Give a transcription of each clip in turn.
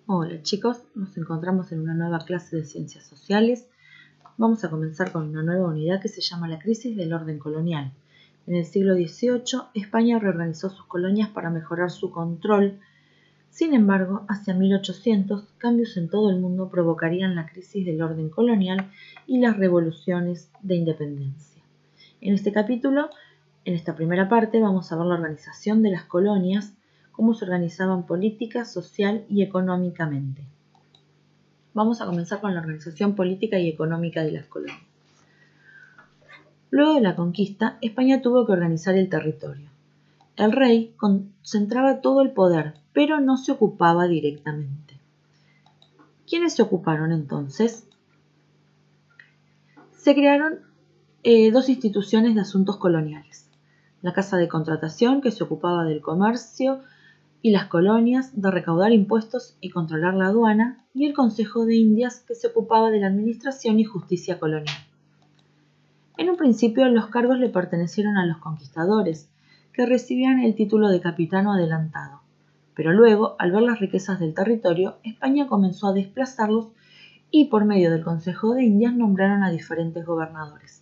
Hola chicos, nos encontramos en una nueva clase de Ciencias Sociales. Vamos a comenzar con una nueva unidad que se llama la crisis del orden colonial. En el siglo XVIII, España reorganizó sus colonias para mejorar su control. Sin embargo, hacia 1800, cambios en todo el mundo provocarían la crisis del orden colonial y las revoluciones de independencia. En este capítulo, en esta primera parte, vamos a ver la organización de las colonias, cómo se organizaban política, social y económicamente. Vamos a comenzar con la organización política y económica de las colonias. Luego de la conquista, España tuvo que organizar el territorio. El rey concentraba todo el poder, pero no se ocupaba directamente. ¿Quiénes se ocuparon entonces? Se crearon dos instituciones de asuntos coloniales. La Casa de Contratación, que se ocupaba del comercio y las colonias, de recaudar impuestos y controlar la aduana, y el Consejo de Indias, que se ocupaba de la administración y justicia colonial. En un principio los cargos le pertenecieron a los conquistadores, que recibían el título de capitán adelantado, pero luego, al ver las riquezas del territorio, España comenzó a desplazarlos y por medio del Consejo de Indias nombraron a diferentes gobernadores.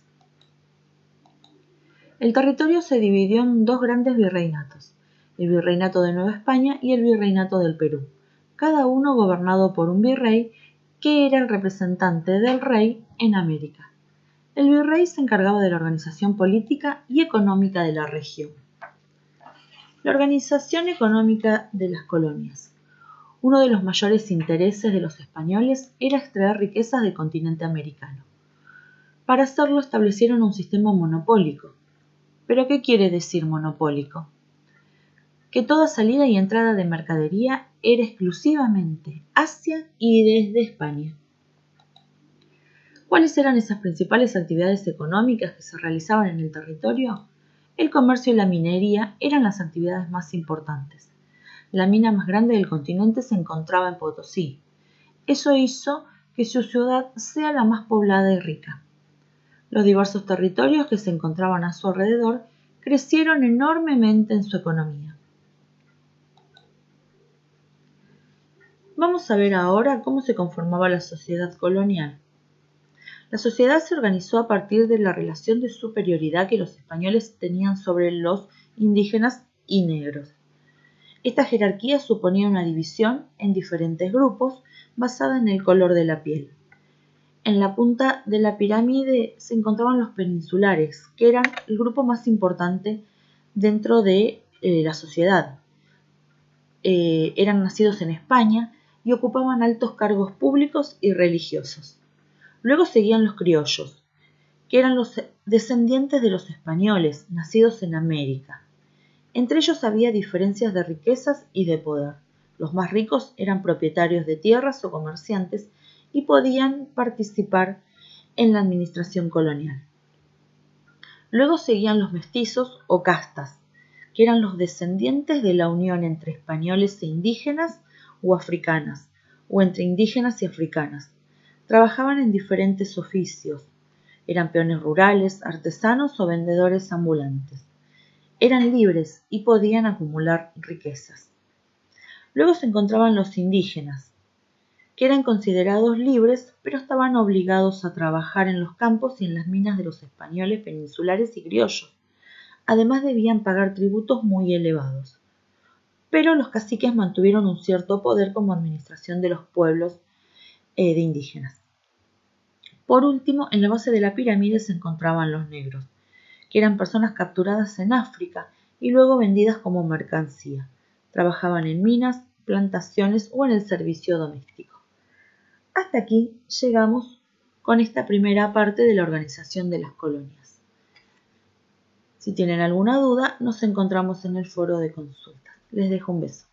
El territorio se dividió en dos grandes virreinatos, el Virreinato de Nueva España y el Virreinato del Perú, cada uno gobernado por un virrey que era el representante del rey en América. El virrey se encargaba de la organización política y económica de la región. La organización económica de las colonias. Uno de los mayores intereses de los españoles era extraer riquezas del continente americano. Para hacerlo establecieron un sistema monopólico. ¿Pero qué quiere decir monopólico? Que toda salida y entrada de mercadería era exclusivamente hacia y desde España. ¿Cuáles eran esas principales actividades económicas que se realizaban en el territorio? El comercio y la minería eran las actividades más importantes. La mina más grande del continente se encontraba en Potosí. Eso hizo que su ciudad sea la más poblada y rica. Los diversos territorios que se encontraban a su alrededor crecieron enormemente en su economía. Vamos a ver ahora cómo se conformaba la sociedad colonial. La sociedad se organizó a partir de la relación de superioridad que los españoles tenían sobre los indígenas y negros. Esta jerarquía suponía una división en diferentes grupos basada en el color de la piel. En la punta de la pirámide se encontraban los peninsulares, que eran el grupo más importante dentro de la sociedad. Eran nacidos en España y ocupaban altos cargos públicos y religiosos. Luego seguían los criollos, que eran los descendientes de los españoles, nacidos en América. Entre ellos había diferencias de riquezas y de poder. Los más ricos eran propietarios de tierras o comerciantes y podían participar en la administración colonial. Luego seguían los mestizos o castas, que eran los descendientes de la unión entre españoles e indígenas o africanas, o entre indígenas y africanas. Trabajaban en diferentes oficios. Eran peones rurales, artesanos o vendedores ambulantes. Eran libres y podían acumular riquezas. Luego se encontraban los indígenas, que eran considerados libres, pero estaban obligados a trabajar en los campos y en las minas de los españoles peninsulares y criollos. Además debían pagar tributos muy elevados. Pero los caciques mantuvieron un cierto poder como administración de los pueblos de indígenas. Por último, en la base de la pirámide se encontraban los negros, que eran personas capturadas en África y luego vendidas como mercancía. Trabajaban en minas, plantaciones o en el servicio doméstico. Hasta aquí llegamos con esta primera parte de la organización de las colonias. Si tienen alguna duda, nos encontramos en el foro de consultas. Les dejo un beso.